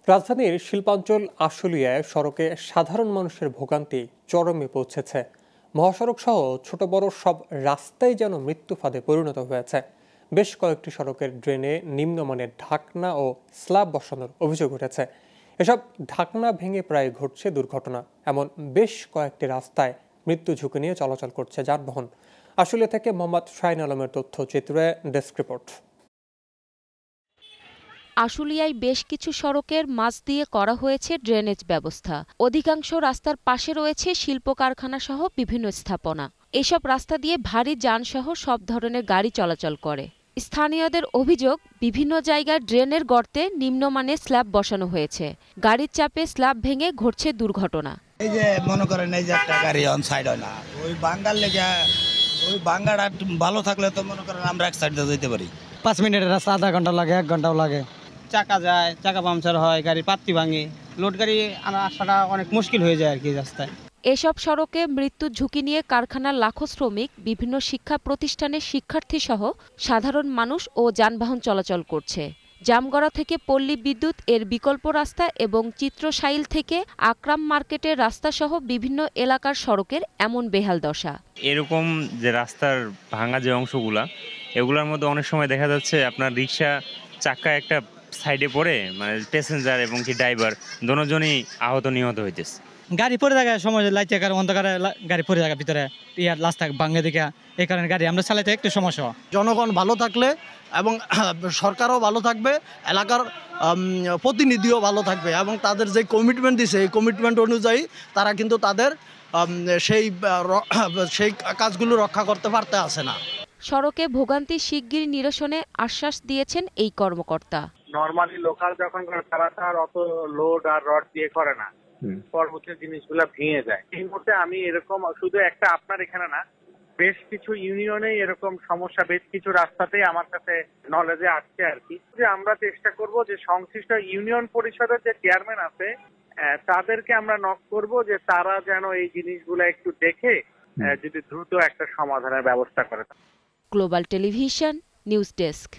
রাজধানীর শিল্পাঞ্চল আশুলিয়ায় সড়কে সাধারণ মানুষের ভোগান্তি চরমে পৌঁছেছে। মহাসড়ক সহ ছোট বড় সব রাস্তাই যেন মৃত্যু ফাঁদে পরিণত হয়েছে। বেশ কয়েকটি সড়কের ড্রেনে নিম্নমানের ঢাকনা ও স্ল্যাব বসানোর অভিযোগ উঠেছে। এসব ঢাকনা ভেঙে প্রায় ঘটছে দুর্ঘটনা। এমন বেশ কয়েকটি রাস্তায় মৃত্যু ঝুঁকি নিয়ে চলাচল করছে যানবাহন। আশুলিয়া থেকে মোহাম্মদ শাহিন আলমের তথ্য চিত্রে ডেস্ক রিপোর্ট। আশুলিয়ায় বেশ কিছু সড়কের মাঝ দিয়ে করা হয়েছে ড্রেনেজ ব্যবস্থা। অধিকাংশ রাস্তার পাশে রয়েছে শিল্প কারখানা সহ বিভিন্ন স্থাপনা। এসব রাস্তা দিয়ে ভারী যানসহ সব ধরনের গাড়ি চলাচল করে। স্থানীয়দের অভিযোগ, বিভিন্ন জায়গায় ড্রেনের গর্তে নিম্নমানের স্ল্যাব বসানো হয়েছে। গাড়ির চাপে স্ল্যাব ভেঙে ঘটছে দুর্ঘটনা। এই যে মনে করেন এই যে একটা গাড়ি অন সাইড হয় না, ওই বাঙ্গার লেগে ওই বাঙ্গাটা ভালো থাকলে তো মনে করেন আমরা এক সাইড দিয়ে যেতে পারি। 5 মিনিটের রাস্তা আধা ঘন্টা লাগে, 1 ঘন্টাও লাগে। চাকা যায়, চাকা পাংচার হয়, গাড়ি পাত্তি ভাঙে, লোড গাড়ি আসাটা অনেক মুশকিল হয়ে যায় আর কি রাস্তায়। এসব সড়কে মৃত্যুর ঝুঁকি নিয়ে কারখানার লাখো শ্রমিক, বিভিন্ন শিক্ষা প্রতিষ্ঠানের শিক্ষার্থী সহ সাধারণ মানুষ ও যানবাহন চলাচল করছে। জামগড়া থেকে পল্লী বিদ্যুৎ এর বিকল্প রাস্তা এবং চিত্রশাইল থেকে আকরাম মার্কেটের রাস্তা সহ বিভিন্ন এলাকার সড়কের এমন বেহাল দশা। এরকম যে রাস্তার ভাঙা যে অংশগুলা, এগুলোর মধ্যে অনেক সময় দেখা যাচ্ছে আপনার রিক্সা চাকা একটা সাইডে পড়ে, মানে প্যাসেঞ্জার এবং কি ড্রাইভার দুজনই আহত নিহত হইতেছে। গাড়ি পরে জায়গায় সময় লাইট অন্ধকারে গাড়ি পরে জায়গা ভিতরে রাস্তা ভাঙে দিকে, এই কারণে গাড়ি আমরা চালাতে একটু সমস্যা। জনগণ ভালো থাকলে এবং সরকারও ভালো থাকবে, এলাকার প্রতিনিধিও ভালো থাকবে এবং তাদের যে কমিটমেন্ট দিছে এই কমিটমেন্ট অনুযায়ী তারা কিন্তু তাদের সেই কাজগুলো রক্ষা করতে পারতে আসে না। সড়কে ভোগান্তি শিগগির নিরসনে আশ্বাস দিয়েছেন এই কর্মকর্তা। নরমালি লোকাল যখন করে তারা তার অত লোড আর রড দিয়ে করে না, পরবর্তী জিনিসগুলো ভেঙে যায়। এই মুহূর্তে আমি এরকম শুধু একটা আপনার এখানে না, বেশ কিছু ইউনিয়নে এরকম সমস্যা বেশ কিছু রাস্তাতেই আমার কাছে নলেজে আসছে আর কি। যে আমরা চেষ্টা করব যে সংশ্লিষ্ট ইউনিয়ন পরিষদের যে চেয়ারম্যান আছে তাদেরকে আমরা নক করব যে তারা যেন এই জিনিসগুলো একটু দেখে যদি দ্রুত একটা সমাধানের ব্যবস্থা করে। Global television news desk.